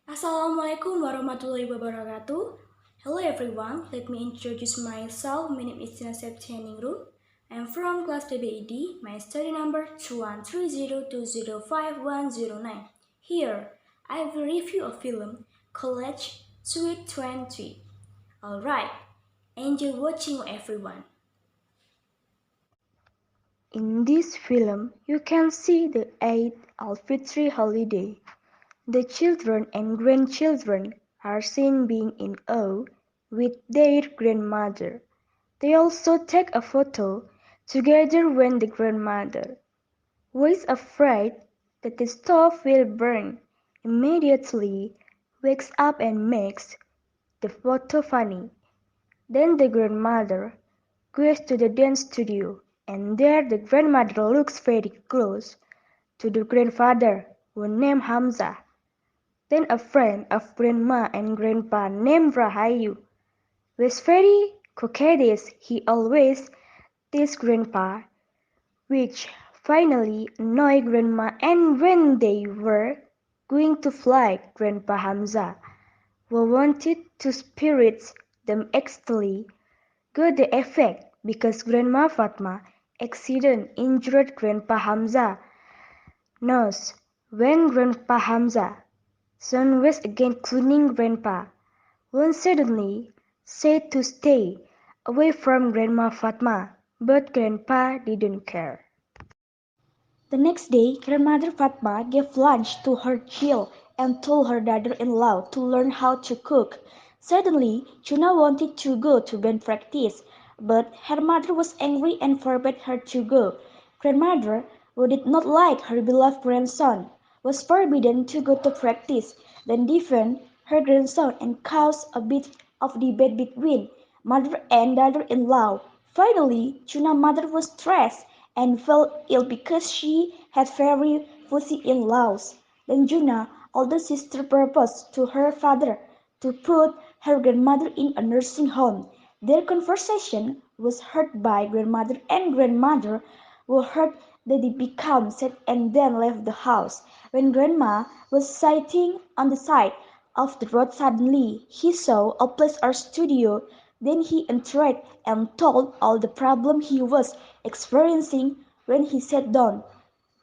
Assalamualaikum warahmatullahi wabarakatuh. Hello everyone, let me introduce myself. My name is Tina Septianingrum. I'm from class TBED. My study number 2130205109. Here, I will review a film, College Sweet 20. Alright, enjoy watching everyone. In this film, you can see the Eid al-Fitr holiday. The children and grandchildren are seen being in awe with their grandmother. They also take a photo together when the grandmother, who is afraid that the stove will burn, immediately wakes up and makes the photo funny. Then the grandmother goes to the dance studio, and there the grandmother looks very close to the grandfather, who named Hamza. Then a friend of grandma and grandpa named Rahayu was very coquettish. He always teased grandpa, which finally annoyed grandma, and when they were going to fly, Grandpa Hamza, who wanted to spirit them actually got the effect because Grandma Fatma accident injured Grandpa Hamza nose when Grandpa Hamza son was again cleaning Grandpa, when suddenly said to stay away from Grandma Fatma, but Grandpa didn't care. The next day, Grandmother Fatma gave lunch to her child and told her daughter-in-law to learn how to cook. Suddenly, Juna wanted to go to band practice, but her mother was angry and forbade her to go. Grandmother, who did not like her beloved grandson, was forbidden to go to practice, then defend her grandson and caused a bit of debate between mother and daughter-in-law. Finally, Juna's mother was stressed and fell ill because she had very fussy in-laws. Then Juna, older sister, proposed to her father to put her grandmother in a nursing home. Their conversation was heard by grandmother and grandmother, who heard that they became sad and then left the house. When grandma was sitting on the side of the road, suddenly he saw a place or studio. Then he entered and told all the problem he was experiencing when he sat down.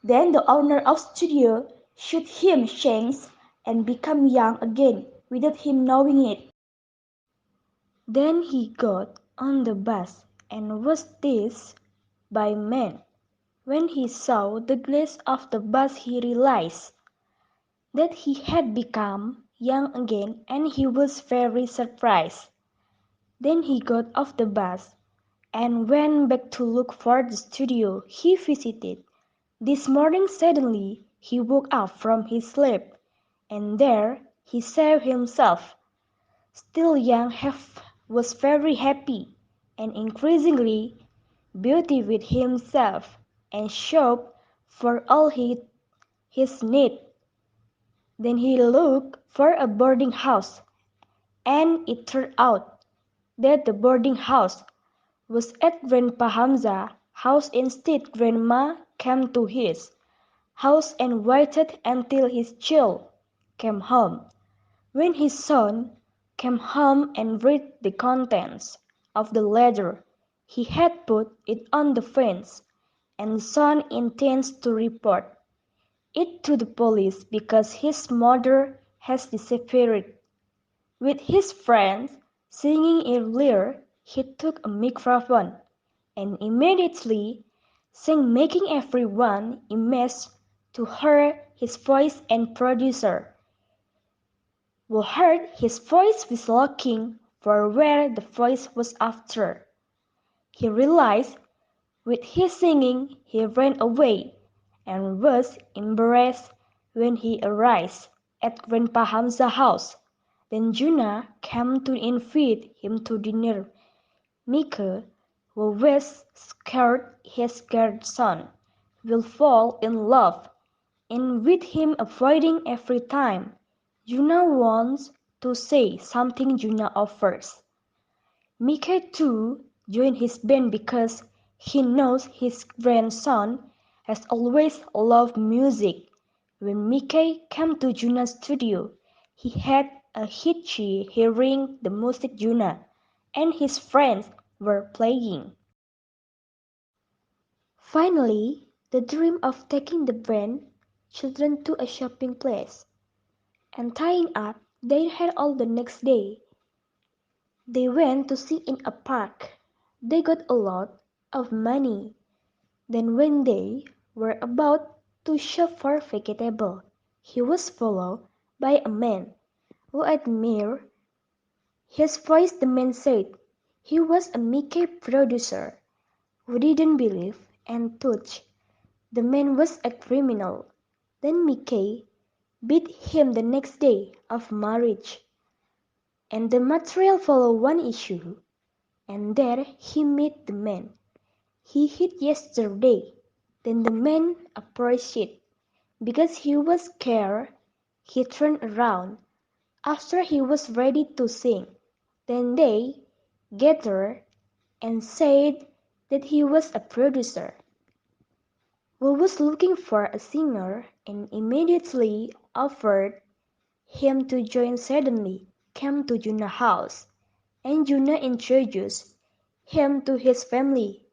Then the owner of studio shoot him chance and become young again without him knowing it. Then he got on the bus and was teased by men. When he saw the glass of the bus he realized that he had become young again, and he was very surprised. Then he got off the bus and went back to look for the studio he visited. This morning suddenly he woke up from his sleep, and there he saw himself, still young, was very happy and increasingly beauty with himself, and shop for all his need. Then he looked for a boarding house, and it turned out that the boarding house was at Grandpa Hamza's house instead. Grandma came to his house and waited until his child came home. When his son came home and read the contents of the letter, he had put it on the fence, and son intends to report it to the police because his mother has disappeared. With his friends singing earlier, he took a microphone and immediately sang, making everyone amazed to hear his voice, and producer, who heard his voice, was looking for where the voice was after. He realized with his singing he ran away and was embarrassed when he arrived at Grandpa Hamza's house. Then Juna came to invite him to dinner. Mika, who was scared his grandson will fall in love, and with him avoiding every time Juna wants to say something, Juna offers. Mika too joined his band because he knows his grandson has always loved music. When Mika came to Juna's studio, He had a hitchy hearing the music Juna and his friends were playing. Finally, the dream of taking the grandchildren to a shopping place and tying up their hair all the next day. They went to see in a park. They got a lot of money. Then when they were about to shop for vegetable, he was followed by a man who admired his voice. The man said he was a Mickey producer who didn't believe and thought the man was a criminal. Then Mickey beat him the next day of marriage, and the material followed one issue, and there he met the man he hit yesterday. Then the man approached it. Because he was scared, he turned around after he was ready to sing. Then they gathered and said that he was a producer who was looking for a singer and immediately offered him to join. Suddenly came to Juna's house, and Juna introduced him to his family,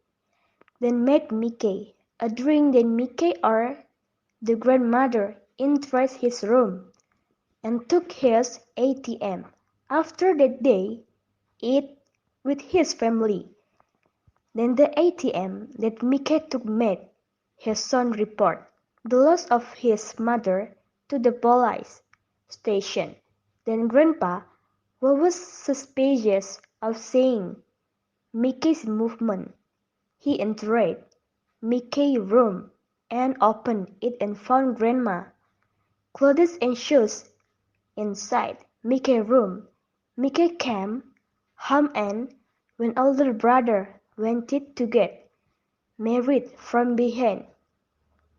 then made Mickey a drink. Then Mickey or the grandmother entered his room and took his ATM. After that they ate with his family. Then the ATM that Mickey took made his son report the loss of his mother to the police station. Then Grandpa, who was suspicious of seeing Mickey's movement, he entered Mickey's room and opened it and found Grandma clothes and shoes inside Mickey's room. Mickey came home, and when older brother wanted to get married from behind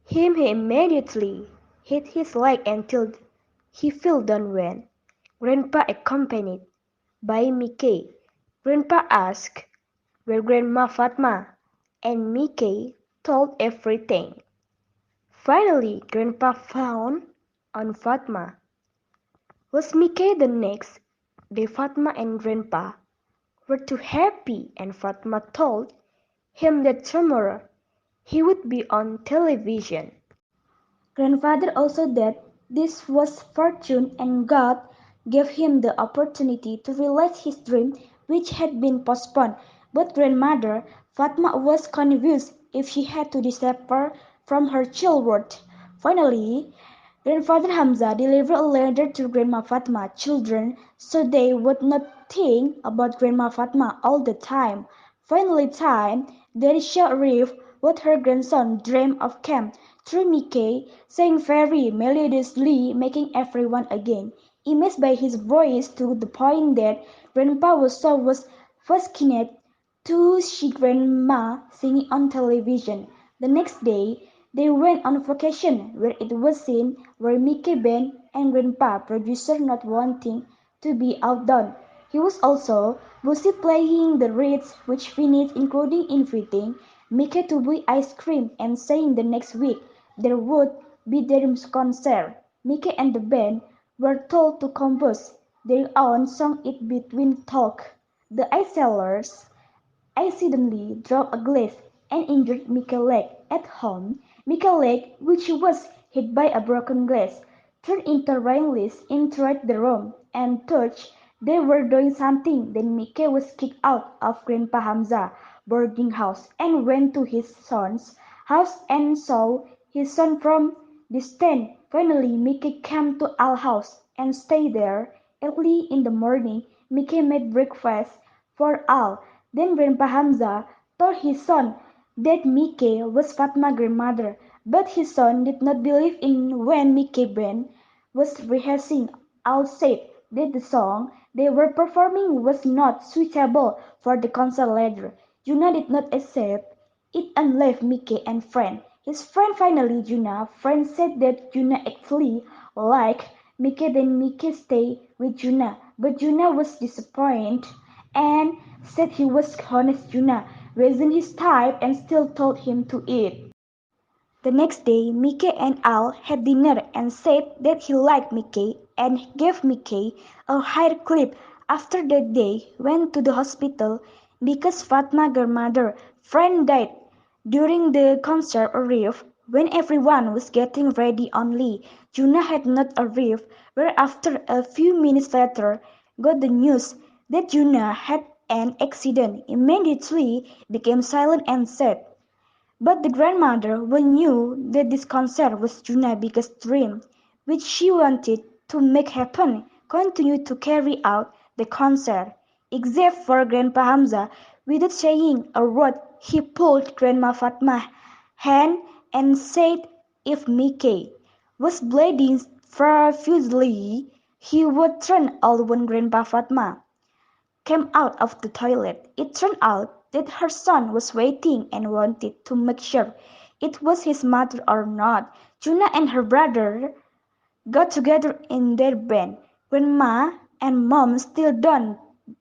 him, he immediately hit his leg until he fell down. When Grandpa accompanied by Mickey, Grandpa asked where Grandma Fatma, and Mickey told everything. Finally, Grandpa found on Fatma. Was Mickey the next day? Fatma and Grandpa were too happy, and Fatma told him that tomorrow he would be on television. Grandfather also that this was fortune and God gave him the opportunity to realize his dream which had been postponed. But grandmother Fatma was confused if she had to disappear from her children. Finally, Grandfather Hamza delivered a letter to Grandma Fatma children so they would not think about Grandma Fatma all the time. Finally time, Derisha arrived with her grandson dreamed of came through Mickey, saying very melodiously, making everyone again amazed by his voice to the point that Grandpa was fascinated to see Grandma singing on television. The next day, they went on vacation where it was seen where Mickey Ben and Grandpa producer not wanting to be outdone. He was also busy playing the reeds which finished including inviting Mickey to buy ice cream and saying the next week there would be their concert. Mickey and the band were told to compose their own song in between talk. The ice sellers accidentally dropped a glass and injured Mickey's leg. At home, Mickey's leg, which was hit by a broken glass, turned into rainless entered the room and thought they were doing something. Then Mickey was kicked out of Grandpa Hamza boarding house and went to his son's house and saw his son from distance. Finally, Mickey came to our house and stayed there. Early in the morning, Mickey made breakfast for all. Then Grandpa Hamza told his son that Mickey was Fatma's grandmother, but his son did not believe in when Mickey Ben was rehearsing. All said that the song they were performing was not suitable for the concert later. Juna did not accept it and left Mickey and friend. His friend finally Juna friend said that Juna actually liked Mickey, then Mickey stayed with Juna. But Juna was disappointed and said he was honest. Juna wasn't his type and still told him to eat. The next day, Mickey and Al had dinner and said that he liked Mickey and gave Mickey a hair clip after that they went to the hospital because Fatma's grandmother friend died during the concert arrived when everyone was getting ready only Juna had not arrived whereafter a few minutes later got the news that Juna had an accident immediately became silent and said but the grandmother well knew that this concert was Juna biggest dream, which she wanted to make happen, continued to carry out the concert. Except for Grandpa Hamza, without saying a word, he pulled Grandma Fatma's hand and said if Mickey was bleeding profusely, he would turn all when Grandpa Fatma came out of the toilet. It turned out that her son was waiting and wanted to make sure it was his mother or not. Juna and her brother got together in their band. When Ma and Mom still don't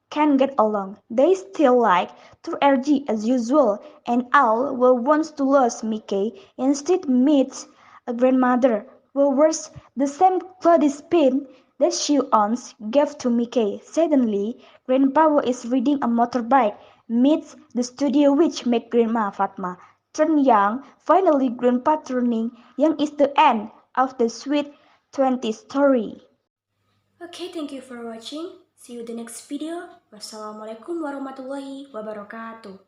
can get along. They still like to argue as usual, and Al who wants to lose Mickey instead meets a grandmother who wears the same clothespin that she once gave to Mickey. Suddenly, Grandpa who is riding a motorbike meets the studio which make Grandma Fatma turn young. Finally, Grandpa turning young is the end of the sweet 20s story. Okay, thank you for watching. See you the next video. Wassalamualaikum warahmatullahi wabarakatuh.